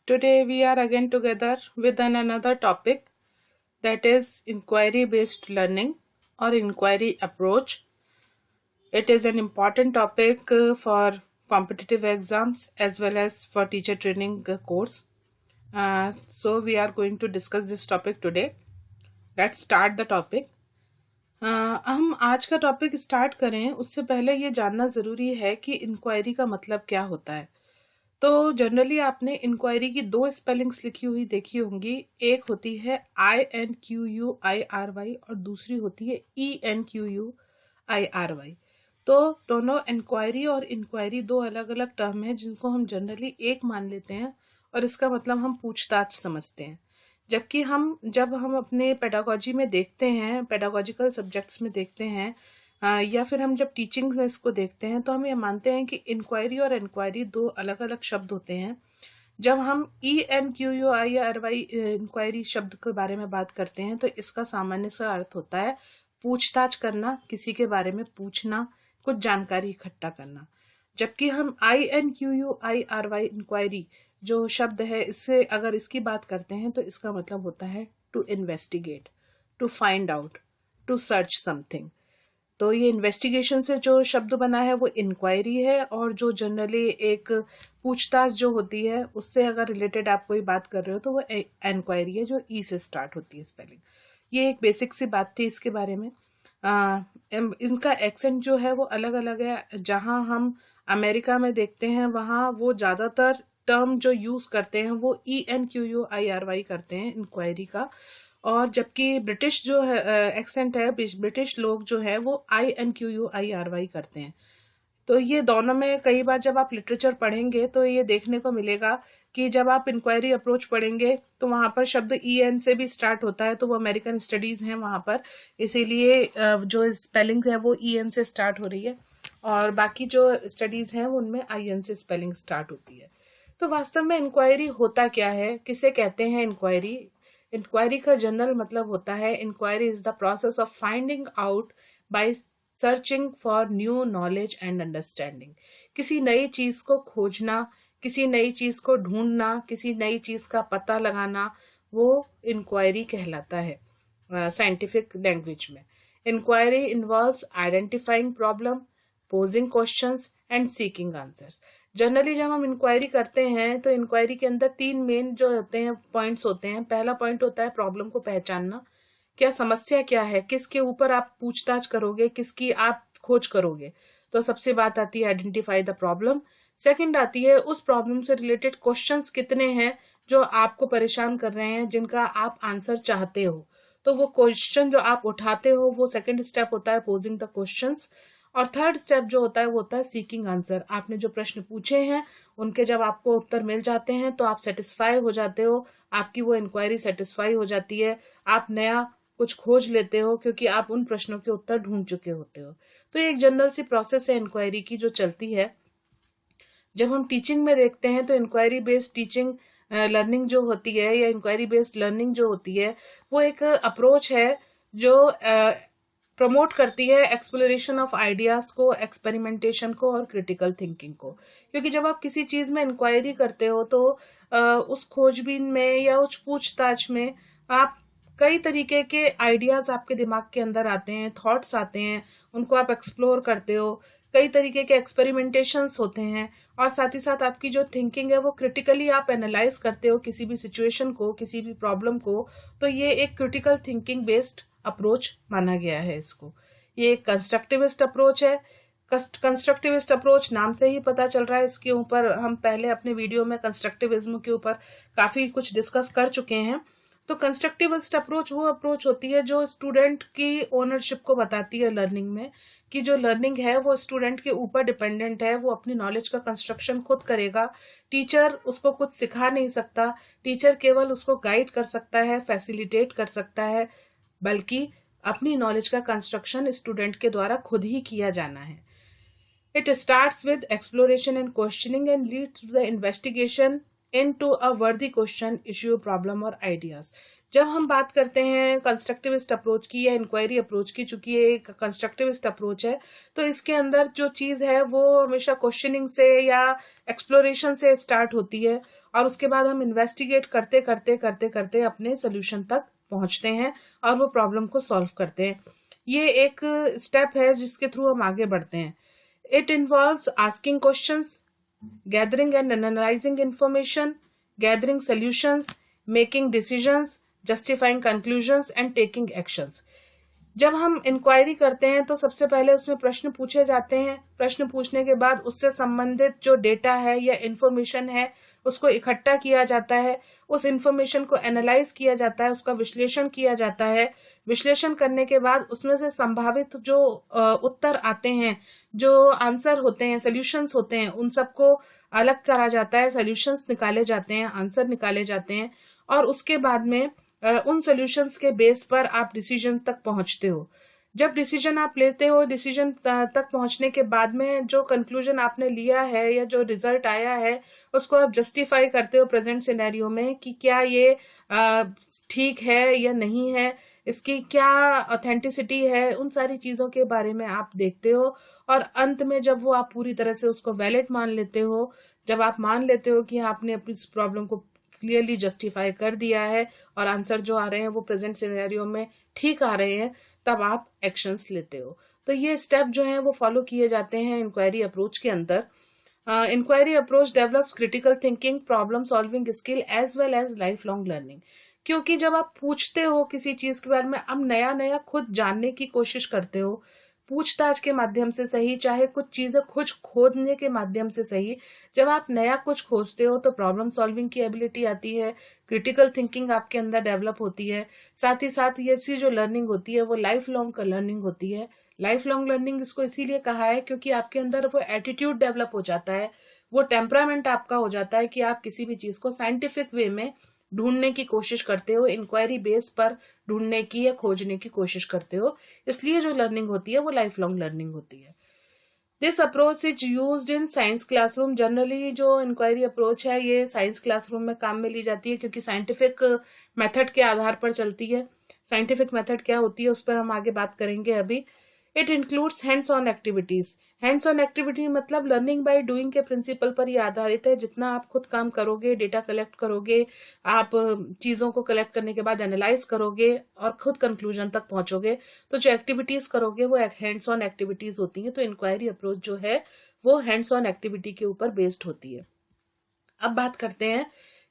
Today we are again together with another topic, that is inquiry based learning or inquiry approach. It is an important topic for competitive exams as well as for teacher training course. So we are going to discuss this topic today. Let's start the topic. हम आज का topic start करें उससे पहले ये जानना ज़रूरी है कि इंक्वायरी का मतलब क्या होता है। तो जनरली आपने इंक्वायरी की दो स्पेलिंग्स लिखी हुई देखी होंगी। एक होती है INQUIRY और दूसरी होती है ENQUIRY। तो दोनों इंक्वायरी और इंक्वायरी दो अलग अलग टर्म हैं जिनको हम जनरली एक मान लेते हैं और इसका मतलब हम पूछताछ समझते हैं। जबकि जब हम अपने पेडागोजी में देखते हैं, पेडागोजिकल सब्जेक्ट्स में देखते हैं या फिर हम जब टीचिंग में इसको देखते हैं तो हम ये मानते हैं कि इंक्वायरी और इंक्वायरी दो अलग अलग शब्द होते हैं। जब हम ENQUIRY इंक्वायरी शब्द के बारे में बात करते हैं तो इसका सामान्य सा अर्थ होता है पूछताछ करना, किसी के बारे में पूछना, कुछ जानकारी इकट्ठा करना। जबकि हम INQUIRY इंक्वायरी जो शब्द है, इससे अगर इसकी बात करते हैं तो इसका मतलब होता है to investigate, to find out, to search something. तो ये इन्वेस्टिगेशन से जो शब्द बना है वो इंक्वायरी है, और जो जनरली एक पूछताछ जो होती है उससे अगर रिलेटेड आप कोई बात कर रहे हो तो वो इंक्वायरी है जो ई से स्टार्ट होती है स्पेलिंग। ये एक बेसिक सी बात थी इसके बारे में। इनका एक्सेंट जो है वो अलग अलग है। जहाँ हम अमेरिका में देखते हैं वहाँ वो ज़्यादातर टर्म जो यूज करते हैं वो ENQUIRY करते हैं इंक्वायरी का, और जबकि ब्रिटिश जो है एक्सेंट है, ब्रिटिश लोग जो है वो INQUIRY करते हैं। तो ये दोनों में कई बार जब आप लिटरेचर पढ़ेंगे तो ये देखने को मिलेगा कि जब आप इंक्वायरी अप्रोच पढ़ेंगे तो वहाँ पर शब्द EN से भी स्टार्ट होता है, तो वो अमेरिकन स्टडीज हैं वहाँ पर, इसीलिए जो स्पेलिंग है वो EN से स्टार्ट हो रही है, और बाकी जो स्टडीज हैं उनमें IN से स्पेलिंग स्टार्ट होती है। तो वास्तव में इंक्वायरी होता क्या है, किसे कहते हैं इंक्वायरी? इंक्वायरी का जनरल मतलब होता है inquiry is the process of finding out by searching for new knowledge and understanding. किसी नई चीज को खोजना, किसी नई चीज को ढूंढना, किसी नई चीज का पता लगाना, वो इंक्वायरी कहलाता है साइंटिफिक लैंग्वेज में। Inquiry involves identifying problem, posing questions and seeking answers. Generally जब हम इंक्वायरी करते हैं तो इंक्वायरी के अंदर तीन मेन जो होते हैं पॉइंट्स होते हैं। पहला पॉइंट होता है प्रॉब्लम को पहचानना, क्या समस्या क्या है, किसके ऊपर आप पूछताछ करोगे, किसकी आप खोज करोगे। तो सबसे बात आती है आइडेंटिफाई द प्रॉब्लम। सेकंड आती है उस प्रॉब्लम से रिलेटेड क्वेश्चंस कितने हैं जो आपको परेशान कर रहे हैं, जिनका आप आंसर चाहते हो। तो वो क्वेश्चन जो आप उठाते हो वो सेकेंड स्टेप होता है पोजिंग द क्वेश्चंस। और थर्ड स्टेप जो होता है वो होता है सीकिंग आंसर। आपने जो प्रश्न पूछे हैं उनके जब आपको उत्तर मिल जाते हैं तो आप सेटिस्फाई हो जाते हो, आपकी वो इंक्वायरी सेटिस्फाई हो जाती है, आप नया कुछ खोज लेते हो क्योंकि आप उन प्रश्नों के उत्तर ढूंढ चुके होते हो। तो ये एक जनरल सी प्रोसेस है इंक्वायरी की जो चलती है। जब हम टीचिंग में देखते हैं तो इंक्वायरी बेस्ड टीचिंग लर्निंग जो होती है या इंक्वायरी बेस्ड लर्निंग जो होती है वो एक अप्रोच है जो प्रमोट करती है एक्सप्लोरेशन ऑफ आइडियाज को, एक्सपेरिमेंटेशन को और क्रिटिकल थिंकिंग को। क्योंकि जब आप किसी चीज में इंक्वायरी करते हो तो उस खोजबीन में या उस पूछताछ में आप कई तरीके के आइडियाज आपके दिमाग के अंदर आते हैं, थॉट्स आते हैं, उनको आप एक्सप्लोर करते हो, कई तरीके के एक्सपेरिमेंटेशंस होते हैं, और साथ ही साथ आपकी जो थिंकिंग है वो क्रिटिकली आप एनालाइज करते हो किसी भी सिचुएशन को, किसी भी प्रॉब्लम को। तो ये एक क्रिटिकल थिंकिंग बेस्ड अप्रोच माना गया है इसको। ये एक कंस्ट्रक्टिविस्ट अप्रोच है। कंस्ट्रक्टिविस्ट अप्रोच नाम से ही पता चल रहा है, इसके ऊपर हम पहले अपने वीडियो में कंस्ट्रक्टिविज्म के ऊपर काफी कुछ डिस्कस कर चुके हैं। तो कंस्ट्रक्टिविस्ट अप्रोच वो अप्रोच होती है जो स्टूडेंट की ओनरशिप को बताती है लर्निंग में, कि जो लर्निंग है वो स्टूडेंट के ऊपर डिपेंडेंट है, वो अपनी नॉलेज का कंस्ट्रक्शन खुद करेगा। टीचर उसको कुछ सिखा नहीं सकता, टीचर केवल उसको गाइड कर सकता है, फैसिलिटेट कर सकता है, बल्कि अपनी नॉलेज का कंस्ट्रक्शन स्टूडेंट के द्वारा खुद ही किया जाना है। It starts with exploration and questioning and leads to the investigation into a worthy question, issue, problem और ideas। जब हम बात करते हैं कंस्ट्रक्टिविस्ट अप्रोच की या इंक्वायरी अप्रोच की, चूंकि ये एक कंस्ट्रक्टिविस्ट अप्रोच है, तो इसके अंदर जो चीज है वो हमेशा क्वेश्चनिंग से या एक्सप्लोरेशन से स्टार्ट होती है, और उसके बाद हम इन्वेस्टिगेट करते करते करते करते अपने सोल्यूशन तक पहुंचते हैं और वो प्रॉब्लम को सॉल्व करते हैं। ये एक स्टेप है जिसके थ्रू हम आगे बढ़ते हैं। It involves asking questions, gathering and analyzing information, gathering solutions, making decisions, justifying conclusions and taking actions. जब हम इंक्वायरी करते हैं तो सबसे पहले उसमें प्रश्न पूछे जाते हैं। प्रश्न पूछने के बाद उससे संबंधित जो डेटा है या इंफॉर्मेशन है उसको इकट्ठा किया जाता है, उस इंफॉर्मेशन को एनालाइज किया जाता है, उसका विश्लेषण किया जाता है। विश्लेषण करने के बाद उसमें से संभावित जो उत्तर आते हैं, जो आंसर होते हैं, सोल्यूशंस होते हैं, उन सबको अलग करा जाता है, सोल्यूशंस निकाले जाते हैं, आंसर निकाले जाते हैं, और उसके बाद में उन सॉल्यूशंस के बेस पर आप डिसीजन तक पहुंचते हो। जब डिसीजन आप लेते हो, डिसीजन तक पहुंचने के बाद में जो कंक्लूजन आपने लिया है या जो रिजल्ट आया है उसको आप जस्टिफाई करते हो प्रेजेंट सिनेरियो में कि क्या ये ठीक है या नहीं है, इसकी क्या ऑथेंटिसिटी है, उन सारी चीजों के बारे में आप देखते हो। और अंत में जब वो आप पूरी तरह से उसको वैलिड मान लेते हो, जब आप मान लेते हो कि आपने अपनी इस प्रॉब्लम को क्लियरली जस्टिफाई कर दिया है और आंसर जो आ रहे हैं वो प्रेजेंट सिनेरियो में ठीक आ रहे हैं, तब आप एक्शंस लेते हो। तो ये स्टेप जो हैं वो फॉलो किए जाते हैं इंक्वायरी अप्रोच के अंदर। Inquiry approach develops critical thinking, problem solving skill as well as life long learning. क्योंकि जब आप पूछते हो किसी चीज के बारे में, अब नया नया खुद जानने की कोशिश करते हो, पूछताछ के माध्यम से सही, चाहे कुछ चीजें खुद खोजने के माध्यम से सही, जब आप नया कुछ खोजते हो तो प्रॉब्लम सॉल्विंग की एबिलिटी आती है, क्रिटिकल थिंकिंग आपके अंदर डेवलप होती है। साथ ही साथ ये सी जो लर्निंग होती है वो लाइफ लॉन्ग का लर्निंग होती है। लाइफ लॉन्ग लर्निंग इसको इसीलिए कहा है क्योंकि आपके अंदर वो एटीट्यूड डेवलप हो जाता है, वो टेम्परामेंट आपका हो जाता है कि आप किसी भी चीज को साइंटिफिक वे में ढूंढने की कोशिश करते हो, इंक्वायरी बेस पर ढूंढने की या खोजने की कोशिश करते हो। इसलिए जो लर्निंग होती है वो लाइफ लॉन्ग लर्निंग होती है। This approach is used in science classroom. Generally जो इंक्वायरी अप्रोच है ये साइंस क्लासरूम में काम में ली जाती है क्योंकि साइंटिफिक मेथड के आधार पर चलती है। साइंटिफिक मेथड क्या होती है उस पर हम आगे बात करेंगे अभी। It includes hands on activities. Hands on activity मतलब लर्निंग बाय डूइंग के प्रिंसिपल पर यह आधारित है। जितना आप खुद काम करोगे, डेटा कलेक्ट करोगे, आप चीजों को कलेक्ट करने के बाद एनालाइज करोगे और खुद कंक्लूजन तक पहुंचोगे, तो जो एक्टिविटीज करोगे वो हैंड्स ऑन एक्टिविटीज होती है। तो इंक्वायरी अप्रोच जो है वो हैंड्स ऑन एक्टिविटी के ऊपर बेस्ड होती है। अब बात करते हैं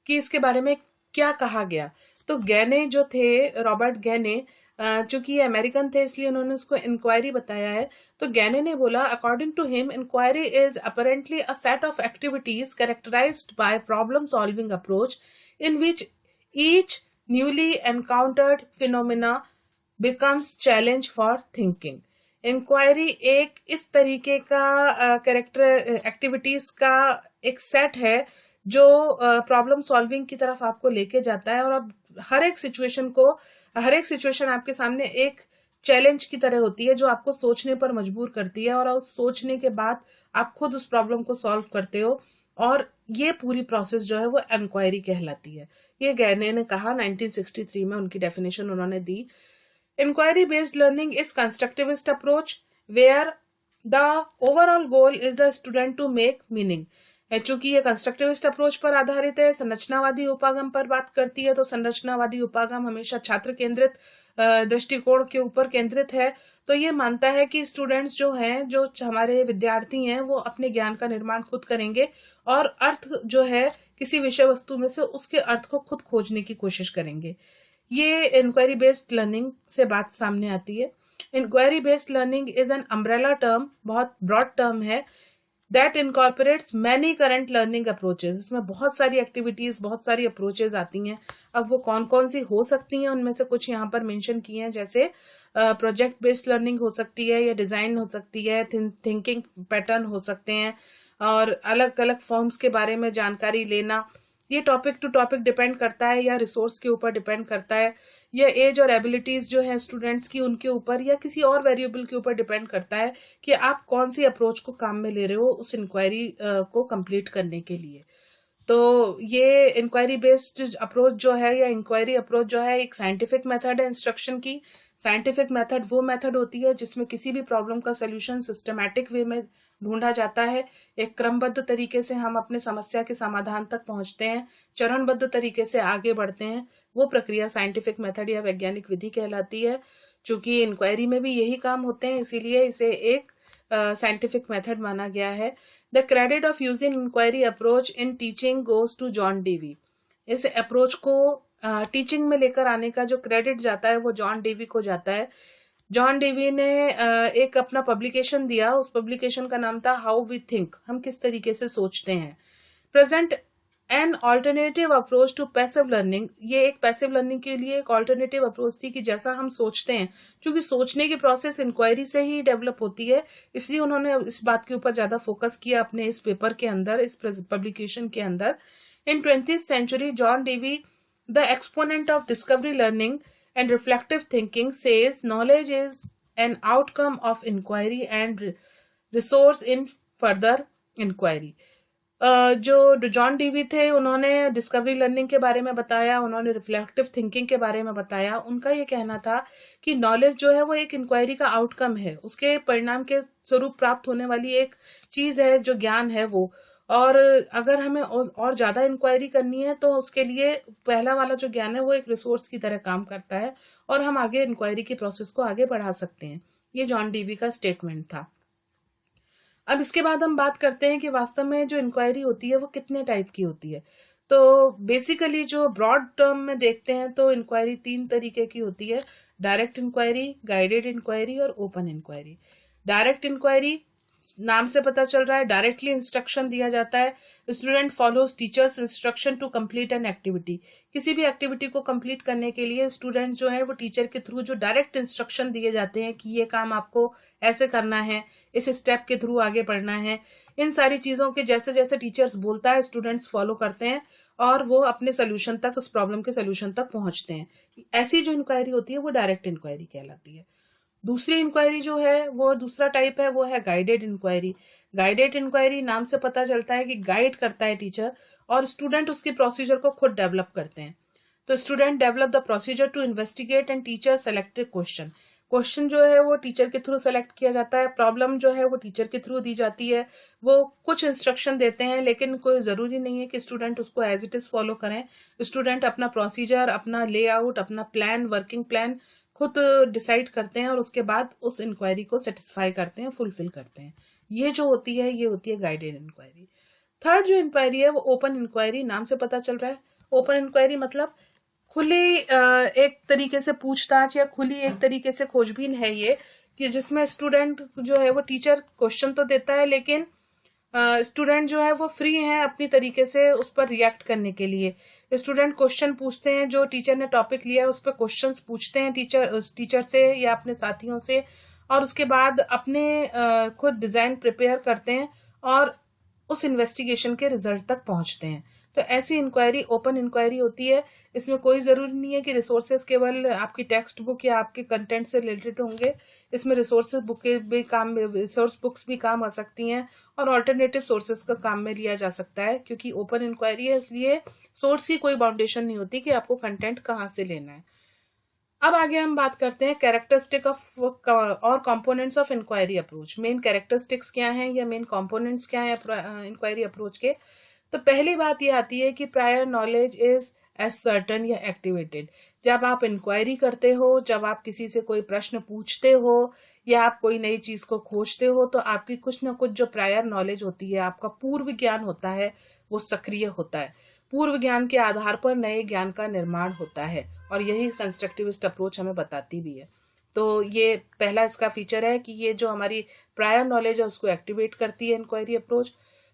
कि इसके बारे में क्या कहा गया। तो गैने जो थे, रॉबर्ट गैने, चूंकि ये अमेरिकन थे इसलिए उन्होंने उसको इंक्वायरी बताया है। तो गैने ने बोला, according to him inquiry is apparently a set of activities characterised by problem solving approach in which each newly encountered phenomena becomes challenge for thinking. Inquiry एक इस तरीके का कैरेक्टर एक्टिविटीज का एक सेट है जो प्रॉब्लम सॉल्विंग की तरफ आपको लेके जाता है, और अब हर एक सिचुएशन आपके सामने एक चैलेंज की तरह होती है जो आपको सोचने पर मजबूर करती है, और उस सोचने के बाद आप खुद उस प्रॉब्लम को सॉल्व करते हो, और ये पूरी प्रोसेस जो है वो इंक्वायरी कहलाती है। ये गैने ने कहा 1963 में, उनकी डेफिनेशन उन्होंने दी। Inquiry based learning is constructivist approach where the overall goal is the student to make meaning. चूंकि ये कंस्ट्रक्टिविस्ट अप्रोच पर आधारित है, संरचनावादी उपागम पर बात करती है, तो संरचनावादी उपागम हमेशा छात्र केंद्रित दृष्टिकोण के ऊपर केंद्रित है। तो ये मानता है कि स्टूडेंट्स जो हैं, जो हमारे विद्यार्थी हैं, वो अपने ज्ञान का निर्माण खुद करेंगे और अर्थ जो है किसी विषय वस्तु में से उसके अर्थ को खुद खोजने की कोशिश करेंगे। ये इंक्वायरी बेस्ड लर्निंग से बात सामने आती है। Inquiry based learning is an umbrella term, बहुत ब्रॉड टर्म है, that incorporates many current learning approaches। इसमें बहुत सारी एक्टिविटीज, बहुत सारी अप्रोचेज आती हैं। अब वो कौन कौन सी हो सकती हैं उनमें से कुछ यहाँ पर मेंशन किए हैं, जैसे प्रोजेक्ट बेस्ड लर्निंग हो सकती है, या डिजाइन हो सकती है, थिंकिंग पैटर्न हो सकते हैं, और अलग अलग फॉर्म्स के बारे में जानकारी लेना। ये टॉपिक टू टॉपिक डिपेंड करता है, या रिसोर्स के ऊपर डिपेंड करता है, या एज और एबिलिटीज जो है स्टूडेंट्स की उनके ऊपर, या किसी और वेरिएबल के ऊपर डिपेंड करता है कि आप कौन सी अप्रोच को काम में ले रहे हो उस इंक्वायरी को कंप्लीट करने के लिए। तो ये इंक्वायरी बेस्ड अप्रोच जो है या इंक्वायरी अप्रोच जो है एक साइंटिफिक मेथड है इंस्ट्रक्शन की। साइंटिफिक मेथड वो मेथड होती है जिसमें किसी भी प्रॉब्लम का सोल्यूशन सिस्टमैटिक वे में ढूंढा जाता है, एक क्रमबद्ध तरीके से हम अपने समस्या के समाधान तक पहुंचते हैं, चरणबद्ध तरीके से आगे बढ़ते हैं। वो प्रक्रिया साइंटिफिक मेथड या वैज्ञानिक विधि कहलाती है। चूंकि इंक्वायरी में भी यही काम होते हैं, इसीलिए इसे एक साइंटिफिक मेथड माना गया है। The credit of using inquiry approach in teaching goes to John Dewey. इस अप्रोच को टीचिंग में लेकर आने का जो क्रेडिट जाता है वो जॉन डेवी को जाता है। जॉन डेवी ने एक अपना पब्लिकेशन दिया, उस पब्लिकेशन का नाम था हाउ वी थिंक, हम किस तरीके से सोचते हैं। Present an alternative approach to passive learning, ये एक पैसिव लर्निंग के लिए एक ऑल्टरनेटिव अप्रोच थी कि जैसा हम सोचते हैं, क्योंकि सोचने की प्रोसेस इंक्वायरी से ही डेवलप होती है, इसलिए उन्होंने इस बात के ऊपर ज्यादा फोकस किया अपने इस पेपर के अंदर, इस पब्लिकेशन के अंदर। इन 20th century, John Dewey, the exponent of discovery learning and reflective thinking, says knowledge is an outcome of inquiry and resource in further inquiry. जो जॉन डीवी थे उन्होंने डिस्कवरी लर्निंग के बारे में बताया, उन्होंने रिफ्लेक्टिव थिंकिंग के बारे में बताया। उनका ये कहना था कि नॉलेज जो है वो एक इंक्वायरी का आउटकम है, उसके परिणाम के स्वरूप प्राप्त होने वाली एक चीज है जो ज्ञान है वो। और अगर हमें और ज्यादा इंक्वायरी करनी है तो उसके लिए पहला वाला जो ज्ञान है वो एक रिसोर्स की तरह काम करता है और हम आगे इंक्वायरी की प्रोसेस को आगे बढ़ा सकते हैं। ये जॉन डीवी का स्टेटमेंट था। अब इसके बाद हम बात करते हैं कि वास्तव में जो इंक्वायरी होती है वो कितने टाइप की होती है। तो बेसिकली जो ब्रॉड टर्म में देखते हैं तो इंक्वायरी 3 तरीके की होती है: डायरेक्ट इंक्वायरी, गाइडेड इंक्वायरी और ओपन इंक्वायरी। डायरेक्ट इंक्वायरी, नाम से पता चल रहा है, डायरेक्टली इंस्ट्रक्शन दिया जाता है। Student follows teacher's instruction to complete an activity. किसी भी एक्टिविटी को कंप्लीट करने के लिए स्टूडेंट जो है वो टीचर के थ्रू जो डायरेक्ट इंस्ट्रक्शन दिए जाते हैं कि ये काम आपको ऐसे करना है, इस स्टेप के थ्रू आगे बढ़ना है, इन सारी चीजों के जैसे जैसे टीचर्स बोलता है स्टूडेंट्स फॉलो करते हैं और वो अपने सोल्यूशन तक, उस प्रॉब्लम के सोल्यूशन तक पहुंचते हैं। ऐसी जो इंक्वायरी होती है वो डायरेक्ट इंक्वायरी कहलाती है। दूसरी इंक्वायरी जो है वो दूसरा टाइप है, वो है गाइडेड इंक्वायरी। गाइडेड इंक्वायरी, नाम से पता चलता है कि गाइड करता है टीचर और स्टूडेंट उसकी प्रोसीजर को खुद डेवलप करते हैं। तो student develop the procedure to investigate and teacher selected question. Question जो है वो टीचर के थ्रू सेलेक्ट किया जाता है, प्रॉब्लम जो है वो टीचर के थ्रू दी जाती है। वो कुछ इंस्ट्रक्शन देते हैं लेकिन कोई जरूरी नहीं है कि स्टूडेंट उसको एज इट इज फॉलो करें। स्टूडेंट अपना प्रोसीजर, अपना लेआउट, अपना प्लान, वर्किंग प्लान खुद डिसाइड करते हैं और उसके बाद उस इंक्वायरी को सेटिस्फाई करते हैं, फुलफिल करते हैं। ये जो होती है ये होती है गाइडेड इंक्वायरी। थर्ड जो इंक्वायरी है वो ओपन इंक्वायरी, नाम से पता चल रहा है। ओपन इंक्वायरी मतलब खुली एक तरीके से पूछताछ या खुली एक तरीके से खोजबीन है ये, कि जिसमें स्टूडेंट जो है वो टीचर क्वेश्चन तो देता है लेकिन स्टूडेंट जो है वो फ्री हैं अपनी तरीके से उस पर रिएक्ट करने के लिए। स्टूडेंट क्वेश्चन पूछते हैं, जो टीचर ने टॉपिक लिया है उस पर क्वेश्चंस पूछते हैं टीचर से या अपने साथियों से, और उसके बाद अपने खुद डिजाइन प्रिपेयर करते हैं और उस इन्वेस्टिगेशन के रिजल्ट तक पहुंचते हैं। तो ऐसी इंक्वायरी ओपन इंक्वायरी होती है। इसमें कोई जरूरी नहीं है कि रिसोर्सेज केवल आपकी टेक्स्ट बुक या आपके कंटेंट से रिलेटेड होंगे। इसमें रिसोर्स बुक्स भी काम आ सकती हैं और ऑल्टरनेटिव सोर्सेज का काम में लिया जा सकता है, क्योंकि ओपन इंक्वायरी है इसलिए सोर्स की कोई बाउंडेशन नहीं होती कि आपको कंटेंट कहाँ से लेना है। अब आगे हम बात करते हैं कैरेक्टरिस्टिक ऑफ और components of inquiry approach. Main characteristics क्या हैं या मेन कंपोनेंट्स क्या हैं इंक्वायरी अप्रोच के। तो पहली बात ये आती है कि prior knowledge is ascertain या एक्टिवेटेड। जब आप इंक्वायरी करते हो, जब आप किसी से कोई प्रश्न पूछते हो या आप कोई नई चीज को खोजते हो, तो आपकी कुछ ना कुछ जो प्रायर नॉलेज होती है, आपका पूर्व ज्ञान होता है, वो सक्रिय होता है। पूर्व ज्ञान के आधार पर नए ज्ञान का निर्माण होता है और यही कंस्ट्रक्टिविस्ट अप्रोच हमें बताती भी है। तो ये पहला इसका फीचर है कि ये जो हमारी प्रायर नॉलेज है उसको एक्टिवेट करती है इंक्वायरी अप्रोच।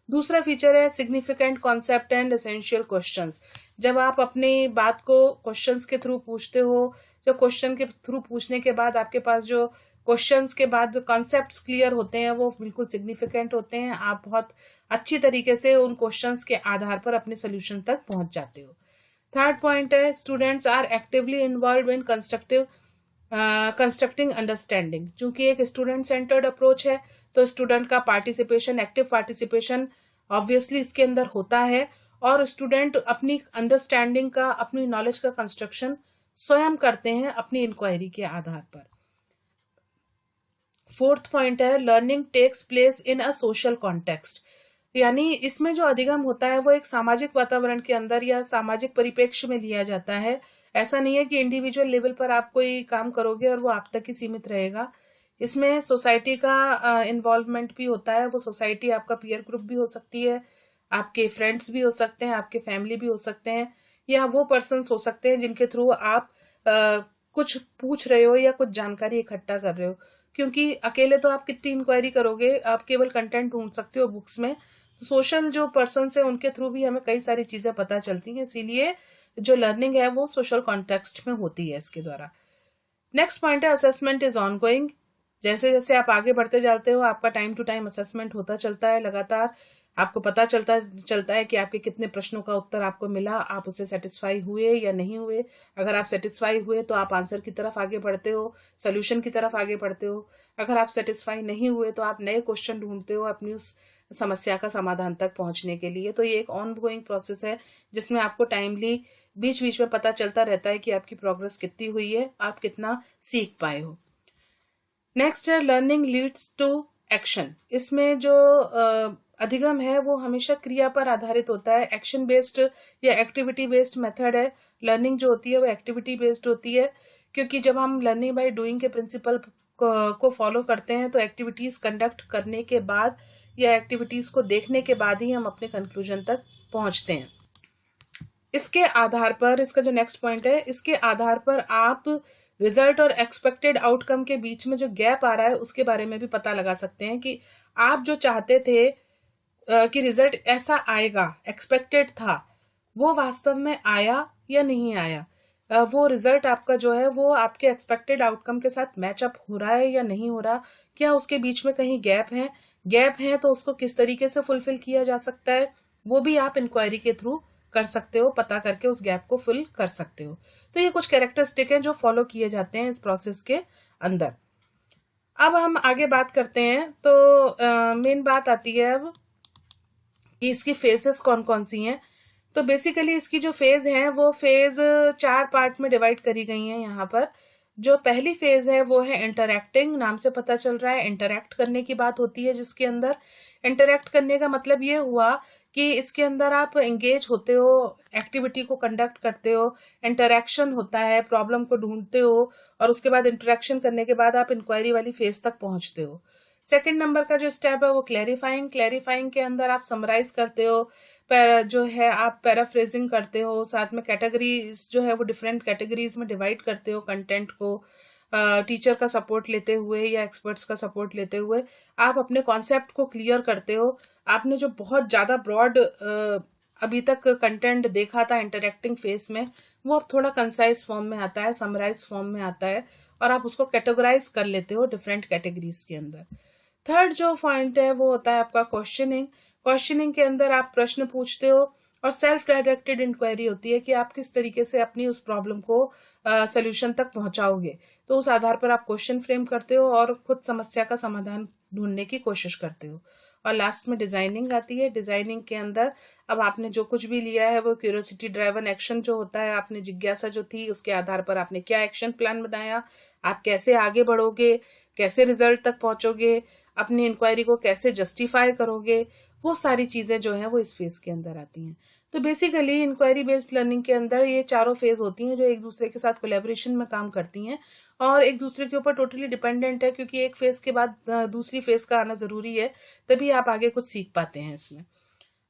दूसरा फीचर है significant concept and essential questions. जब आप अपनी बात को क्वेश्चंस के थ्रू पूछते हो, जो क्वेश्चन के थ्रू पूछने के बाद आपके पास जो क्वेश्चंस के बाद कॉन्सेप्ट्स क्लियर होते हैं वो बिल्कुल सिग्निफिकेंट होते हैं। आप बहुत अच्छी तरीके से उन क्वेश्चंस के आधार पर अपने सोल्यूशन तक पहुंच जाते हो। थर्ड पॉइंट है students are actively involve in constructing understanding. चूंकि एक स्टूडेंट सेंटर्ड अप्रोच है तो स्टूडेंट का पार्टिसिपेशन, एक्टिव पार्टिसिपेशन ऑब्वियसली इसके अंदर होता है और स्टूडेंट अपनी अंडरस्टैंडिंग का, अपनी नॉलेज का कंस्ट्रक्शन स्वयं करते हैं अपनी इंक्वायरी के आधार पर। फोर्थ पॉइंट है learning takes place in a social context, यानी इसमें जो अधिगम होता है वो एक सामाजिक वातावरण के अंदर या सामाजिक परिप्रेक्ष्य में लिया जाता है। ऐसा नहीं है कि इंडिविजुअल लेवल पर आप कोई काम करोगे और वो आप तक ही सीमित रहेगा। इसमें सोसाइटी का इन्वॉल्वमेंट भी होता है। वो सोसाइटी आपका पीयर ग्रुप भी हो सकती है, आपके फ्रेंड्स भी हो सकते हैं, आपके फैमिली भी हो सकते हैं, या वो पर्सन्स हो सकते हैं जिनके थ्रू आप कुछ पूछ रहे हो या कुछ जानकारी इकट्ठा कर रहे हो। क्योंकि अकेले तो आप कितनी इंक्वायरी करोगे, आप केवल कंटेंट ढूंढ सकते हो बुक्स में। तो सोशल जो पर्सन है उनके थ्रू भी हमें कई सारी चीजें पता चलती हैं, इसीलिए जो लर्निंग है वो सोशल कॉन्टेक्स्ट में होती है इसके द्वारा। नेक्स्ट पॉइंट है असेसमेंट इज ऑनगोइंग। जैसे जैसे आप आगे बढ़ते जाते हो आपका टाइम टू टाइम असेसमेंट होता चलता है, लगातार आपको पता चलता है कि आपके कितने प्रश्नों का उत्तर आपको मिला, आप उससे सेटिस्फाई हुए या नहीं हुए। अगर आप सेटिस्फाई हुए तो आप आंसर की तरफ आगे बढ़ते हो, सोल्यूशन की तरफ आगे बढ़ते हो। अगर आप सेटिस्फाई नहीं हुए तो आप नए क्वेश्चन ढूंढते हो अपनी उस समस्या का समाधान तक पहुंचने के लिए। तो ये एक ऑन गोइंग प्रोसेस है जिसमें आपको टाइमली बीच बीच में पता चलता रहता है कि आपकी प्रोग्रेस कितनी हुई है, आप कितना सीख पाए हो। नेक्स्ट है लर्निंग लीड्स टू एक्शन। इसमें जो अधिगम है वो हमेशा क्रिया पर आधारित होता है। एक्शन बेस्ड या एक्टिविटी बेस्ड मेथड है। लर्निंग जो होती है वो एक्टिविटी बेस्ड होती है, क्योंकि जब हम लर्निंग बाय डूइंग के प्रिंसिपल को फॉलो करते हैं तो एक्टिविटीज कंडक्ट करने के बाद या एक्टिविटीज को देखने के बाद ही हम अपने कंक्लूजन तक पहुंचते हैं। इसके आधार पर, इसका जो नेक्स्ट पॉइंट है, इसके आधार पर आप रिजल्ट और एक्सपेक्टेड आउटकम के बीच में जो गैप आ रहा है उसके बारे में भी पता लगा सकते हैं कि आप जो चाहते थे कि रिजल्ट ऐसा आएगा, एक्सपेक्टेड था, वो वास्तव में आया या नहीं आया। वो रिजल्ट आपका जो है वो आपके एक्सपेक्टेड आउटकम के साथ मैचअप हो रहा है या नहीं हो रहा, क्या उसके बीच में कहीं गैप है तो उसको किस तरीके से फुलफिल किया जा सकता है, वो भी आप इंक्वायरी के थ्रू कर सकते हो, पता करके उस गैप को फिल कर सकते हो। तो ये कुछ कैरेक्टरिस्टिक हैं जो फॉलो किए जाते हैं इस प्रोसेस के अंदर। अब हम आगे बात करते हैं तो मेन बात आती है अब कि इसकी फेजेस कौन कौन सी हैं। तो बेसिकली इसकी जो फेज है वो फेज 4 पार्ट में डिवाइड करी गई हैं यहाँ पर। जो पहली फेज है वो है इंटरैक्टिंग। नाम से पता चल रहा है इंटरैक्ट करने की बात होती है, जिसके अंदर इंटरैक्ट करने का मतलब ये हुआ कि इसके अंदर आप एंगेज होते हो, एक्टिविटी को कंडक्ट करते हो, इंटरैक्शन होता है, प्रॉब्लम को ढूंढते हो और उसके बाद इंटरैक्शन करने के बाद आप इंक्वायरी वाली फेज तक पहुंचते हो। सेकंड नंबर का जो स्टेप है वो क्लैरिफाइंग के अंदर आप समराइज करते हो, जो है आप पैराफ्रेजिंग करते हो, साथ में कैटेगरीज जो है वो डिफरेंट कैटेगरीज में डिवाइड करते हो कंटेंट को। टीचर का सपोर्ट लेते हुए या एक्सपर्ट्स का सपोर्ट लेते हुए आप अपने कॉन्सेप्ट को क्लियर करते हो। आपने जो बहुत ज्यादा ब्रॉड अभी तक कंटेंट देखा था इंटरैक्टिंग फेस में, वो अब थोड़ा कंसाइज फॉर्म में आता है, समराइज फॉर्म में आता है और आप उसको कैटेगराइज कर लेते हो डिफरेंट कैटेगरीज के अंदर। थर्ड जो पॉइंट है वो होता है आपका क्वेश्चनिंग के अंदर आप प्रश्न पूछते हो और सेल्फ डायरेक्टेड इंक्वायरी होती है कि आप किस तरीके से अपनी उस प्रॉब्लम को सोल्यूशन तक पहुंचाओगे। तो उस आधार पर आप क्वेश्चन फ्रेम करते हो और खुद समस्या का समाधान ढूंढने की कोशिश करते हो। और लास्ट में डिजाइनिंग आती है। डिजाइनिंग के अंदर अब आपने जो कुछ भी लिया है वो क्यूरियोसिटी ड्राइवन एक्शन जो होता है, आपने जिज्ञासा जो थी उसके आधार पर आपने क्या एक्शन प्लान बनाया, आप कैसे आगे बढ़ोगे, कैसे रिजल्ट तक पहुंचोगे, अपनी इंक्वायरी को कैसे जस्टिफाई करोगे, वो सारी चीजें जो है वो इस फेज के अंदर आती हैं। तो बेसिकली इंक्वायरी बेस्ड लर्निंग के अंदर ये चारों फेज होती हैं जो एक दूसरे के साथ कोलैबोरेशन में काम करती हैं और एक दूसरे के ऊपर टोटली डिपेंडेंट है, क्योंकि एक फेज के बाद दूसरी फेज का आना जरूरी है, तभी आप आगे कुछ सीख पाते हैं इसमें।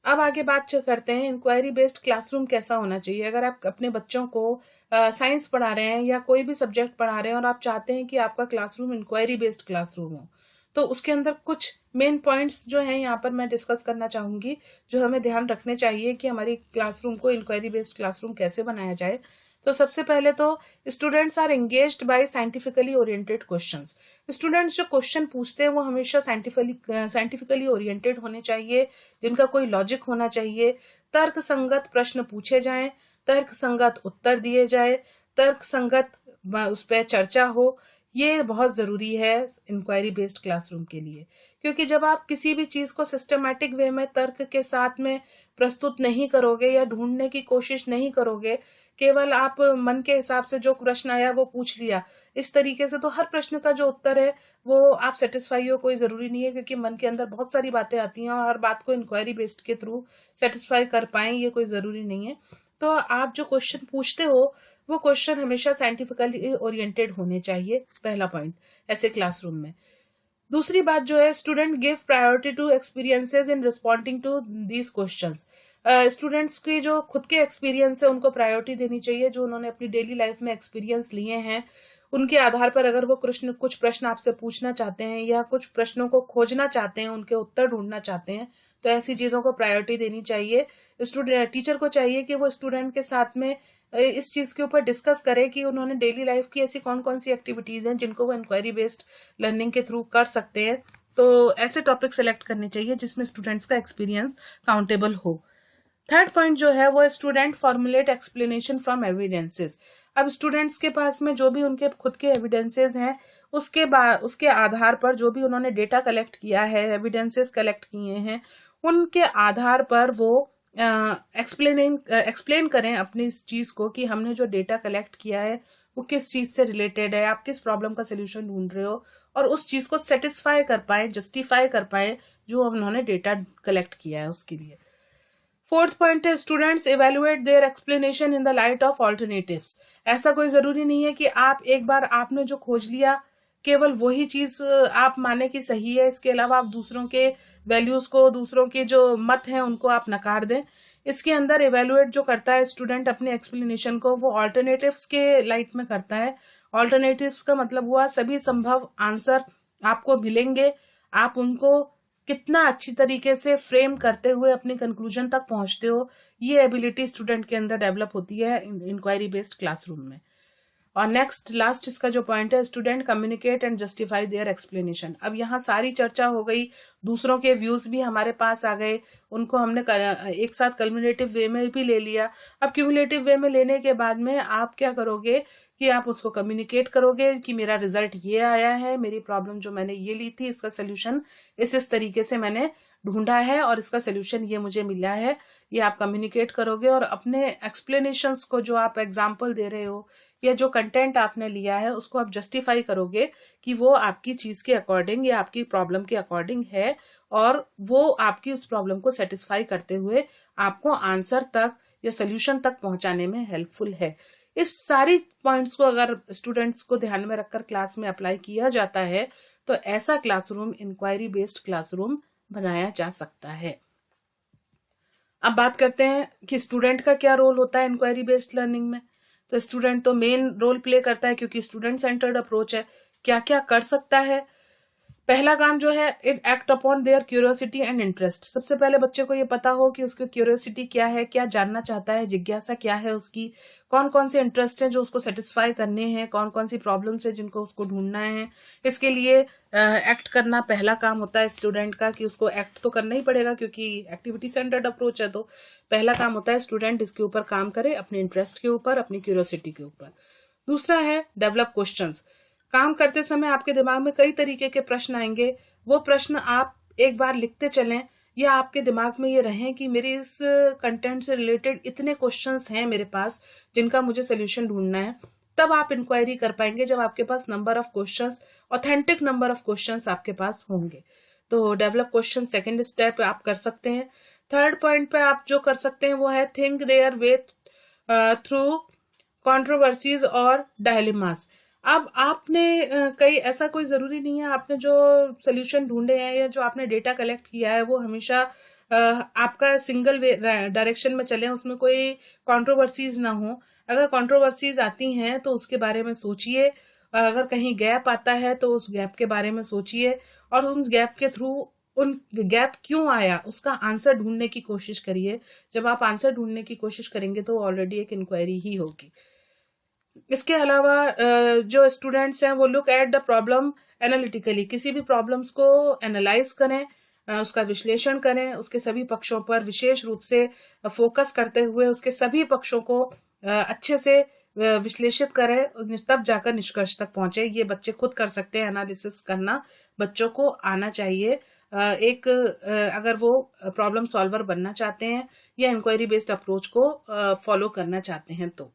अब आगे बात करते हैं इंक्वायरी बेस्ड क्लासरूम कैसा होना चाहिए। अगर आप अपने बच्चों को साइंस पढ़ा रहे हैं या कोई भी सब्जेक्ट पढ़ा रहे हैं और आप चाहते हैं कि आपका क्लासरूम इंक्वायरी बेस्ड क्लासरूम हो, तो उसके अंदर कुछ मेन पॉइंट्स जो हैं यहाँ पर मैं डिस्कस करना चाहूंगी, जो हमें ध्यान रखने चाहिए कि हमारी क्लासरूम को इंक्वायरी बेस्ड क्लासरूम कैसे बनाया जाए। तो सबसे पहले तो students are engaged by scientifically oriented questions. Students जो क्वेश्चन पूछते हैं वो हमेशा साइंटिफिकली ओरिएंटेड होने चाहिए, जिनका कोई लॉजिक होना चाहिए। तर्क संगत प्रश्न पूछे जाएं, तर्क संगत उत्तर दिए जाए, तर्क संगत उस पर चर्चा हो। ये बहुत ज़रूरी है इंक्वायरी बेस्ड क्लासरूम के लिए, क्योंकि जब आप किसी भी चीज़ को सिस्टमैटिक वे में तर्क के साथ में प्रस्तुत नहीं करोगे या ढूंढने की कोशिश नहीं करोगे, केवल आप मन के हिसाब से जो प्रश्न आया वो पूछ लिया, इस तरीके से तो हर प्रश्न का जो उत्तर है वो आप सेटिस्फाई हो, कोई ज़रूरी नहीं है, क्योंकि मन के अंदर बहुत सारी बातें आती हैं और हर बात को इंक्वायरी बेस्ड के थ्रू सेटिस्फाई कर पाएं ये कोई ज़रूरी नहीं है। तो आप जो क्वेश्चन पूछते हो वो क्वेश्चन हमेशा साइंटिफिकली ओरिएंटेड होने चाहिए, पहला पॉइंट ऐसे क्लासरूम में। दूसरी बात जो है, student give priority to experiences in responding to these questions. Students की जो खुद के एक्सपीरियंस है उनको प्रायोरिटी देनी चाहिए, जो उन्होंने अपनी डेली लाइफ में एक्सपीरियंस लिए हैं उनके आधार पर अगर वो कुछ प्रश्न आपसे पूछना चाहते हैं या कुछ प्रश्नों को खोजना चाहते हैं, उनके उत्तर ढूंढना चाहते हैं, तो ऐसी चीज़ों को प्रायोरिटी देनी चाहिए। स्टूडेंट टीचर को चाहिए कि वो स्टूडेंट के साथ में इस चीज़ के ऊपर डिस्कस करें कि उन्होंने डेली लाइफ की ऐसी कौन कौन सी एक्टिविटीज़ हैं जिनको वो इंक्वायरी बेस्ड लर्निंग के थ्रू कर सकते हैं। तो ऐसे टॉपिक सेलेक्ट करने चाहिए जिसमें स्टूडेंट्स का एक्सपीरियंस काउंटेबल हो। थर्ड पॉइंट जो है वो है student formulate explanation from evidences. अब स्टूडेंट्स के पास में जो भी उनके खुद के एविडेंसेस हैं उसके आधार पर जो भी उन्होंने डेटा कलेक्ट किया है, एविडेंसेस कलेक्ट किए हैं, उनके आधार पर वो एक्सप्लेन करें अपनी इस चीज़ को कि हमने जो डेटा कलेक्ट किया है वो किस चीज़ से रिलेटेड है, आप किस प्रॉब्लम का सोल्यूशन ढूंढ रहे हो, और उस चीज़ को सेटिस्फाई कर पाए, जस्टिफाई कर पाए जो उन्होंने डेटा कलेक्ट किया है उसके लिए। फोर्थ पॉइंट है students evaluate their explanation in the light of alternatives. ऐसा कोई जरूरी नहीं है कि आप एक बार आपने जो खोज लिया केवल वही चीज आप माने कि सही है, इसके अलावा आप दूसरों के वैल्यूज को, दूसरों के जो मत हैं उनको आप नकार दें। इसके अंदर इवेलुएट जो करता है स्टूडेंट अपने एक्सप्लेनेशन को, वो ऑल्टरनेटिव्स के लाइट में करता है। ऑल्टरनेटिव्स का मतलब हुआ सभी संभव आंसर आपको मिलेंगे, आप उनको कितना अच्छी तरीके से फ्रेम करते हुए अपने कंक्लूजन तक पहुंचते हो, ये एबिलिटी स्टूडेंट के अंदर डेवलप होती है इंक्वायरी बेस्ड क्लासरूम में। और नेक्स्ट लास्ट इसका जो पॉइंट है, student communicate and justify their explanation. अब यहाँ सारी चर्चा हो गई, दूसरों के व्यूज भी हमारे पास आ गए, उनको हमने एक साथ कम्युनिकेटिव वे में भी ले लिया। अब क्यूमुलेटिव वे में लेने के बाद में आप क्या करोगे कि आप उसको कम्युनिकेट करोगे कि मेरा रिजल्ट ये आया है, मेरी प्रॉब्लम जो मैंने ये ली थी इसका सोल्यूशन इस तरीके से मैंने ढूंढा है और इसका सोल्यूशन ये मुझे मिला है, ये आप कम्युनिकेट करोगे। और अपने एक्सप्लेनेशंस को जो आप एग्जाम्पल दे रहे हो या जो कंटेंट आपने लिया है उसको आप जस्टिफाई करोगे कि वो आपकी चीज के अकॉर्डिंग या आपकी प्रॉब्लम के अकॉर्डिंग है और वो आपकी उस प्रॉब्लम को सेटिस्फाई करते हुए आपको आंसर तक या सोल्यूशन तक पहुंचाने में हेल्पफुल है। इस सारी पॉइंट्स को अगर स्टूडेंट्स को ध्यान में रखकर क्लास में अप्लाई किया जाता है तो ऐसा क्लासरूम इंक्वायरी बेस्ड क्लासरूम बनाया जा सकता है। अब बात करते हैं कि स्टूडेंट का क्या रोल होता है इंक्वायरी बेस्ड लर्निंग में। तो स्टूडेंट तो मेन रोल प्ले करता है क्योंकि स्टूडेंट सेंटर्ड अप्रोच है। क्या क्या कर सकता है? पहला काम जो है, it act upon their curiosity and interest. सबसे पहले बच्चे को ये पता हो कि उसकी क्यूरियोसिटी क्या है, क्या जानना चाहता है, जिज्ञासा क्या है उसकी, कौन कौन से इंटरेस्ट हैं जो उसको सेटिस्फाई करने हैं, कौन कौन सी प्रॉब्लम्स है जिनको उसको ढूंढना है। इसके लिए एक्ट करना पहला काम होता है स्टूडेंट का, कि उसको एक्ट तो करना ही पड़ेगा क्योंकि एक्टिविटी सेंटर्ड अप्रोच है। तो पहला काम होता है स्टूडेंट इसके ऊपर काम करे, अपने इंटरेस्ट के ऊपर, अपनी क्यूरियोसिटी के ऊपर। दूसरा है डेवलप क्वेश्चंस। काम करते समय आपके दिमाग में कई तरीके के प्रश्न आएंगे, वो प्रश्न आप एक बार लिखते चलें या आपके दिमाग में ये रहें कि मेरे इस कंटेंट से रिलेटेड इतने क्वेश्चंस हैं मेरे पास जिनका मुझे सोल्यूशन ढूंढना है। तब आप इंक्वायरी कर पाएंगे जब आपके पास number of questions, authentic number of questions आपके पास होंगे। तो डेवलप क्वेश्चन सेकेंड स्टेप आप कर सकते हैं। थर्ड पॉइंट पे आप जो कर सकते हैं वो है think their way through controversies और डायलेमास। अब आपने कई ऐसा कोई जरूरी नहीं है आपने जो सोल्यूशन ढूंढे हैं या जो आपने डेटा कलेक्ट किया है वो हमेशा आपका सिंगल वे डायरेक्शन में चले, उसमें कोई कंट्रोवर्सीज ना हो। अगर कंट्रोवर्सीज आती हैं तो उसके बारे में सोचिए, अगर कहीं गैप आता है तो उस गैप के बारे में सोचिए और उस गैप के थ्रू उन गैप क्यों आया उसका आंसर ढूंढने की कोशिश करिए। जब आप आंसर ढूंढने की कोशिश करेंगे तो ऑलरेडी एक इंक्वायरी ही होगी। इसके अलावा जो स्टूडेंट्स हैं वो look at the problem analytically. किसी भी प्रॉब्लम्स को एनालाइज करें, उसका विश्लेषण करें, उसके सभी पक्षों पर विशेष रूप से फोकस करते हुए उसके सभी पक्षों को अच्छे से विश्लेषित करें, तब जाकर निष्कर्ष तक पहुंचे। ये बच्चे खुद कर सकते हैं, एनालिसिस करना बच्चों को आना चाहिए। अगर वो प्रॉब्लम सॉल्वर बनना चाहते हैं या इंक्वायरी बेस्ड अप्रोच को फॉलो करना चाहते हैं तो,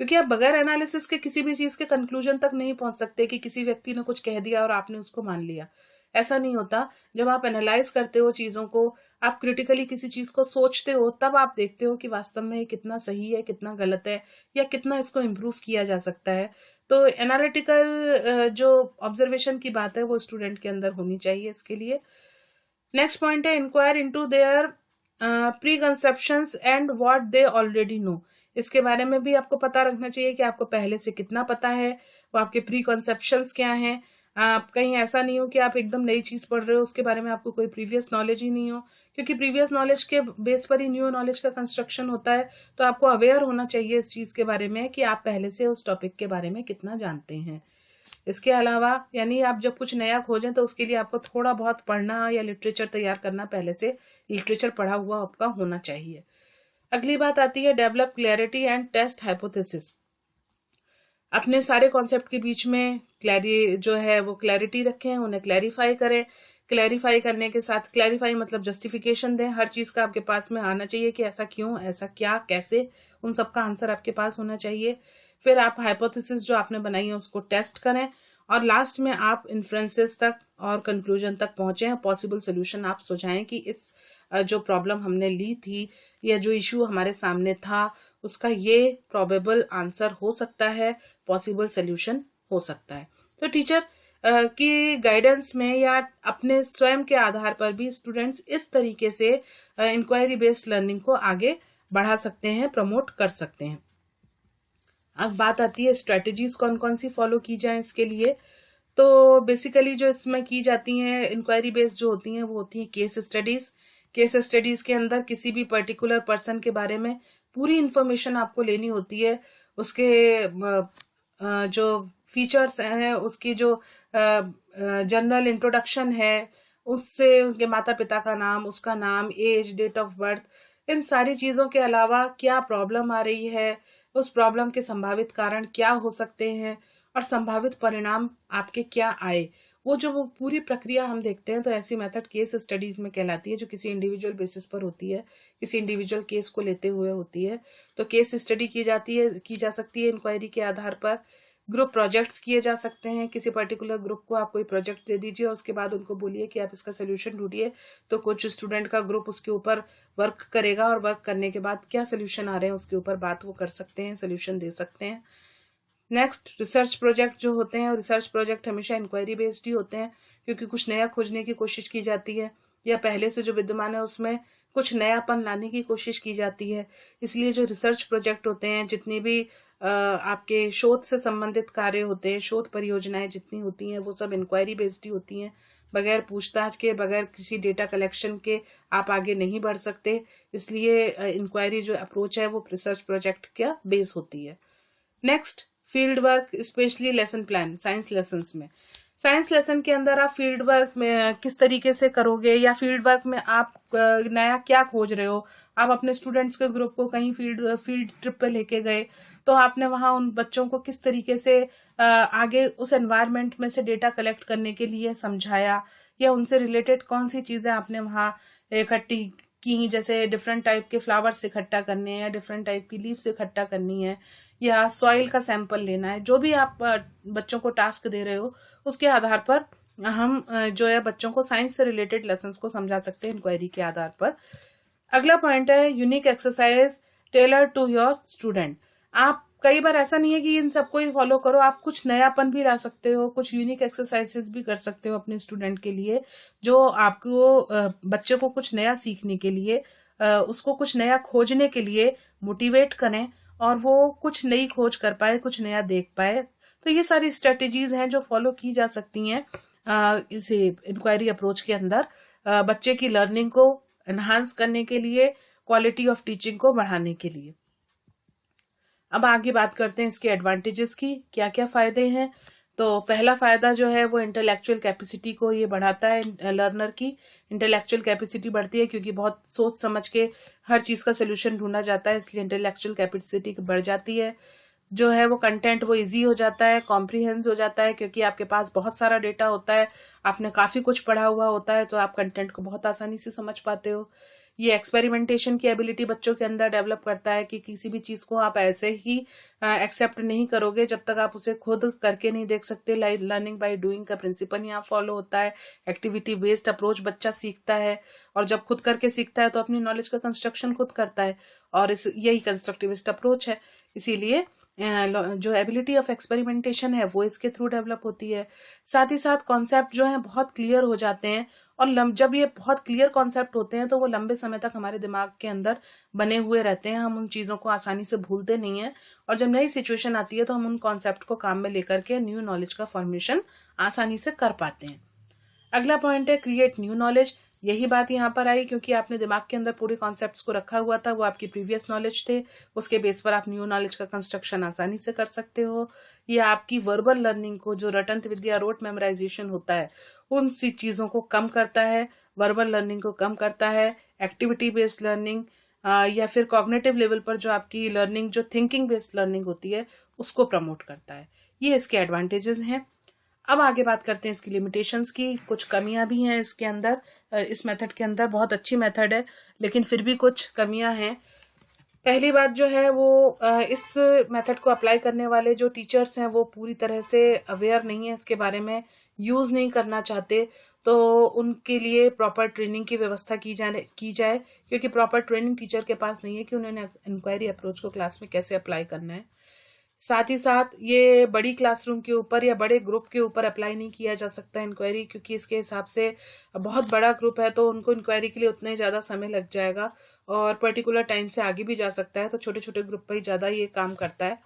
क्योंकि आप बगैर एनालिसिस के किसी भी चीज के कंक्लूजन तक नहीं पहुंच सकते कि किसी व्यक्ति ने कुछ कह दिया और आपने उसको मान लिया। ऐसा नहीं होता। जब आप एनालाइज करते हो चीजों को, आप क्रिटिकली किसी चीज को सोचते हो, तब आप देखते हो कि वास्तव में ये कितना सही है, कितना गलत है, या कितना इसको इम्प्रूव किया जा सकता है। तो एनालिटिकल जो ऑब्जर्वेशन की बात है वो स्टूडेंट के अंदर होनी चाहिए इसके लिए। नेक्स्ट पॉइंट है inquire into their preconceptions and what they already know. इसके बारे में भी आपको पता रखना चाहिए कि आपको पहले से कितना पता है, वो आपके प्री कंसेप्शंस क्या हैं। आप कहीं ऐसा नहीं हो कि आप एकदम नई चीज पढ़ रहे हो, उसके बारे में आपको कोई प्रीवियस नॉलेज ही नहीं हो, क्योंकि प्रीवियस नॉलेज के बेस पर ही न्यू नॉलेज का कंस्ट्रक्शन होता है। तो आपको अवेयर होना चाहिए इस चीज के बारे में कि आप पहले से उस टॉपिक के बारे में कितना जानते हैं। इसके अलावा यानी आप जब कुछ नया खोजें तो उसके लिए आपको थोड़ा बहुत पढ़ना या लिटरेचर तैयार करना, पहले से लिटरेचर पढ़ा हुआ आपका होना चाहिए। अगली बात आती है develop clarity and test hypothesis. अपने सारे कॉन्सेप्ट के बीच में जो है वो क्लैरिटी रखें, उन्हें क्लैरिफाई करें। क्लैरिफाई करने के साथ, क्लैरिफाई मतलब जस्टिफिकेशन दें, हर चीज का आपके पास में आना चाहिए कि ऐसा क्यों, ऐसा क्या, कैसे, उन सब का आंसर आपके पास होना चाहिए। फिर आप हाइपोथेसिस जो आपने बनाई है उसको टेस्ट करें, और लास्ट में आप इन्फ्रेंसेस तक और कंक्लूजन तक पहुंचे, पॉसिबल सोल्यूशन आप सुझाएं कि इस जो प्रॉब्लम हमने ली थी या जो इश्यू हमारे सामने था उसका ये प्रोबेबल आंसर हो सकता है, पॉसिबल सोल्यूशन हो सकता है। तो टीचर की गाइडेंस में या अपने स्वयं के आधार पर भी स्टूडेंट्स इस तरीके से इंक्वायरी बेस्ड लर्निंग को आगे बढ़ा सकते हैं, प्रमोट कर सकते हैं। अब बात आती है स्ट्रेटेजीज कौन कौन सी फॉलो की जाए इसके लिए। तो बेसिकली जो इसमें की जाती हैं इंक्वायरी बेस्ड जो होती हैं वो होती हैं केस स्टडीज। केस स्टडीज के अंदर किसी भी पर्टिकुलर पर्सन के बारे में पूरी इंफॉर्मेशन आपको लेनी होती है, उसके जो फीचर्स हैं, उसकी जो जनरल इंट्रोडक्शन है, उससे उनके माता पिता का नाम, उसका नाम, एज, डेट ऑफ बर्थ, इन सारी चीजों के अलावा क्या प्रॉब्लम आ रही है, उस प्रॉब्लम के संभावित कारण क्या हो सकते हैं और संभावित परिणाम आपके क्या आए, वो पूरी प्रक्रिया हम देखते हैं। तो ऐसी मेथड केस स्टडीज में कहलाती है, जो किसी इंडिविजुअल बेसिस पर होती है, किसी इंडिविजुअल केस को लेते हुए होती है। तो केस स्टडी की जा सकती है इंक्वायरी के आधार पर। ग्रुप प्रोजेक्ट्स किए जा सकते हैं, किसी पर्टिकुलर ग्रुप को आप कोई प्रोजेक्ट दे दीजिए और उसके बाद उनको बोलिए कि आप इसका सोल्यूशन ढूंढिए। तो कुछ स्टूडेंट का ग्रुप उसके ऊपर वर्क करेगा और वर्क करने के बाद क्या सोल्यूशन आ रहे हैं उसके ऊपर बात वो कर सकते हैं, सोल्यूशन दे सकते हैं। नेक्स्ट रिसर्च प्रोजेक्ट जो होते हैं, रिसर्च प्रोजेक्ट हमेशा इंक्वायरी बेस्ड ही होते हैं, क्योंकि कुछ नया खोजने की कोशिश की जाती है या पहले से जो विद्यमान है उसमें कुछ नयापन लाने की कोशिश की जाती है। इसलिए जो रिसर्च प्रोजेक्ट होते हैं, जितनी भी आपके शोध से संबंधित कार्य होते हैं, शोध परियोजनाएं जितनी होती हैं, वो सब इंक्वायरी बेस्ड ही होती हैं। बगैर पूछताछ के, बगैर किसी डेटा कलेक्शन के आप आगे नहीं बढ़ सकते। इसलिए इंक्वायरी जो अप्रोच है वो रिसर्च प्रोजेक्ट का बेस होती है। Next field work, specially lesson plan. Science lesson के अंदर आप फील्ड वर्क में किस तरीके से करोगे, या फील्ड वर्क में आप नया क्या खोज रहे हो। आप अपने स्टूडेंट्स के ग्रुप को कहीं फील्ड ट्रिप पे लेके गए, तो आपने वहां उन बच्चों को किस तरीके से आगे उस एनवायरनमेंट में से डेटा कलेक्ट करने के लिए समझाया, या उनसे रिलेटेड कौन सी चीजें आपने वहां इकट्ठी की, जैसे डिफरेंट टाइप के फ्लावर्स इकट्ठा करने हैं, या डिफरेंट टाइप की लीव्स इकट्ठा करनी है, या सॉइल का सैंपल लेना है। जो भी आप बच्चों को टास्क दे रहे हो उसके आधार पर हम जो है बच्चों को साइंस से रिलेटेड लेसन्स को समझा सकते हैं इंक्वायरी के आधार पर। अगला पॉइंट है unique exercise tailor to your student. आप कई बार ऐसा नहीं है कि इन सबको ही फॉलो करो, आप कुछ नयापन भी ला सकते हो, कुछ यूनिक एक्सरसाइजेस भी कर सकते हो अपने स्टूडेंट के लिए, जो आपको बच्चे को कुछ नया सीखने के लिए, उसको कुछ नया खोजने के लिए मोटिवेट करें और वो कुछ नई खोज कर पाए, कुछ नया देख पाए। तो ये सारी स्ट्रेटेजीज हैं जो फॉलो की जा सकती हैं इस इंक्वायरी अप्रोच के अंदर, बच्चे की लर्निंग को एनहांस करने के लिए, क्वालिटी ऑफ टीचिंग को बढ़ाने के लिए। अब आगे बात करते हैं इसके एडवांटेजेस की, क्या क्या फायदे हैं। तो पहला फायदा जो है वो इंटेलेक्चुअल कैपेसिटी को ये बढ़ाता है। लर्नर की इंटेलेक्चुअल कैपेसिटी बढ़ती है, क्योंकि बहुत सोच समझ के हर चीज का सोल्यूशन ढूंढा जाता है, इसलिए इंटेलेक्चुअल कैपेसिटी बढ़ जाती है। जो है वो कंटेंट वो इजी हो जाता है, कॉम्प्रिहेंस हो जाता है, क्योंकि आपके पास बहुत सारा डेटा होता है, आपने काफ़ी कुछ पढ़ा हुआ होता है, तो आप कंटेंट को बहुत आसानी से समझ पाते हो। ये एक्सपेरिमेंटेशन की एबिलिटी बच्चों के अंदर डेवलप करता है कि किसी भी चीज़ को आप ऐसे ही एक्सेप्ट नहीं करोगे जब तक आप उसे खुद करके नहीं देख सकते। लर्निंग बाय डूइंग का प्रिंसिपल यहाँ फॉलो होता है। एक्टिविटी बेस्ड अप्रोच बच्चा सीखता है, और जब खुद करके सीखता है तो अपनी नॉलेज का कंस्ट्रक्शन खुद करता है, और इस यही कंस्ट्रक्टिविस्ट अप्रोच है। इसीलिए जो एबिलिटी ऑफ एक्सपेरिमेंटेशन है वो इसके थ्रू डेवलप होती है। साथ ही साथ कॉन्सेप्ट जो है बहुत क्लियर हो जाते हैं, और जब ये बहुत क्लियर कॉन्सेप्ट होते हैं तो वो लंबे समय तक हमारे दिमाग के अंदर बने हुए रहते हैं, हम उन चीज़ों को आसानी से भूलते नहीं हैं, और जब नई सिचुएशन आती है तो हम उन कॉन्सेप्ट को काम में लेकर के न्यू नॉलेज का फॉर्मेशन आसानी से कर पाते हैं। अगला पॉइंट है क्रिएट न्यू नॉलेज। यही बात यहाँ पर आई क्योंकि आपने दिमाग के अंदर पूरे कॉन्सेप्ट्स को रखा हुआ था, वो आपकी प्रीवियस नॉलेज थे, उसके बेस पर आप न्यू नॉलेज का कंस्ट्रक्शन आसानी से कर सकते हो। ये आपकी वर्बल लर्निंग को, जो रटंत विद्या रोट मेमोराइजेशन होता है, उन सी चीज़ों को कम करता है, वर्बल लर्निंग को कम करता है। एक्टिविटी बेस्ड लर्निंग या फिर कॉग्निटिव लेवल पर जो आपकी लर्निंग, जो थिंकिंग बेस्ड लर्निंग होती है, उसको प्रमोट करता है। ये इसके एडवांटेजेस हैं। अब आगे बात करते हैं इसकी लिमिटेशंस की। कुछ कमियां भी हैं इसके अंदर, इस मेथड के अंदर। बहुत अच्छी मेथड है लेकिन फिर भी कुछ कमियां हैं। पहली बात जो है वो इस मेथड को अप्लाई करने वाले जो टीचर्स हैं वो पूरी तरह से अवेयर नहीं है इसके बारे में, यूज़ नहीं करना चाहते, तो उनके लिए प्रॉपर ट्रेनिंग की व्यवस्था की जाए, क्योंकि प्रॉपर ट्रेनिंग टीचर के पास नहीं है कि उन्होंने इंक्वायरी अप्रोच को क्लास में कैसे अप्लाई करना है। साथ ही साथ ये बड़ी क्लासरूम के ऊपर या बड़े ग्रुप के ऊपर अप्लाई नहीं किया जा सकता इंक्वायरी, क्योंकि इसके हिसाब से बहुत बड़ा ग्रुप है तो उनको इंक्वायरी के लिए उतने ज़्यादा समय लग जाएगा और पर्टिकुलर टाइम से आगे भी जा सकता है, तो छोटे छोटे ग्रुप पर ही ज़्यादा ये काम करता है।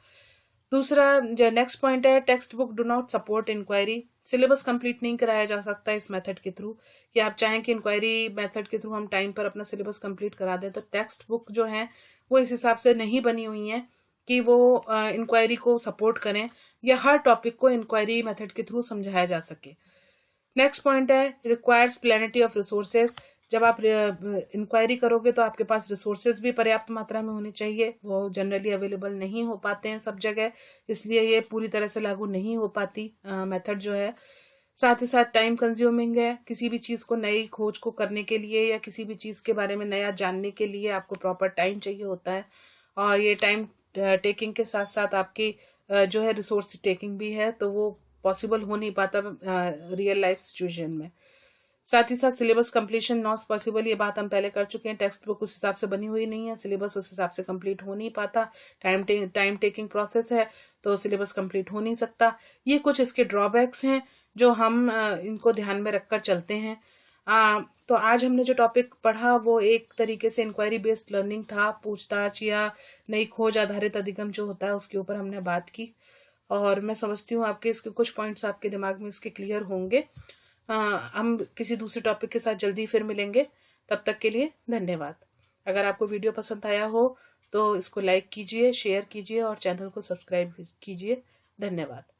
दूसरा जो नेक्स्ट पॉइंट है, textbook do not support inquiry. Syllabus complete नहीं कराया जा सकता इस मेथड के थ्रू, कि आप चाहें कि इंक्वायरी मेथड के थ्रू हम टाइम पर अपना सिलेबस कंप्लीट करा दें, तो टेक्स्ट बुक जो है वो इस हिसाब से नहीं बनी हुई है कि वो इंक्वायरी को सपोर्ट करें या हर टॉपिक को इंक्वायरी मेथड के थ्रू समझाया जा सके। नेक्स्ट पॉइंट है रिक्वायर्स प्लेनिटी ऑफ रिसोर्सेज। जब आप इंक्वायरी करोगे तो आपके पास रिसोर्सेज भी पर्याप्त मात्रा में होने चाहिए, वो जनरली अवेलेबल नहीं हो पाते हैं सब जगह, इसलिए ये पूरी तरह से लागू नहीं हो पाती मेथड जो है। साथ ही साथ टाइम कंज्यूमिंग है, किसी भी चीज़ को, नई खोज को करने के लिए या किसी भी चीज़ के बारे में नया जानने के लिए आपको प्रॉपर टाइम चाहिए होता है, और ये टाइम टेकिंग के साथ साथ आपकी जो है रिसोर्स टेकिंग भी है, तो वो पॉसिबल हो नहीं पाता रियल लाइफ सिचुएशन में। साथ ही साथ सिलेबस कंप्लीशन नॉट पॉसिबल, ये बात हम पहले कर चुके हैं। टेक्स्ट बुक उस हिसाब से बनी हुई नहीं है, सिलेबस उस हिसाब से कंप्लीट हो नहीं पाता, टाइम टेकिंग प्रोसेस है तो सिलेबस कंप्लीट हो नहीं सकता। ये कुछ इसके ड्रॉबैक्स हैं जो हम इनको ध्यान में रखकर चलते हैं। तो आज हमने जो टॉपिक पढ़ा वो एक तरीके से इंक्वायरी बेस्ड लर्निंग था, पूछताछ या नई खोज आधारित अधिगम जो होता है उसके ऊपर हमने बात की, और मैं समझती हूँ आपके इसके कुछ पॉइंट्स आपके दिमाग में इसके क्लियर होंगे। हम किसी दूसरे टॉपिक के साथ जल्दी फिर मिलेंगे, तब तक के लिए धन्यवाद। अगर आपको वीडियो पसंद आया हो तो इसको लाइक कीजिए, शेयर कीजिए और चैनल को सब्सक्राइब कीजिए। धन्यवाद।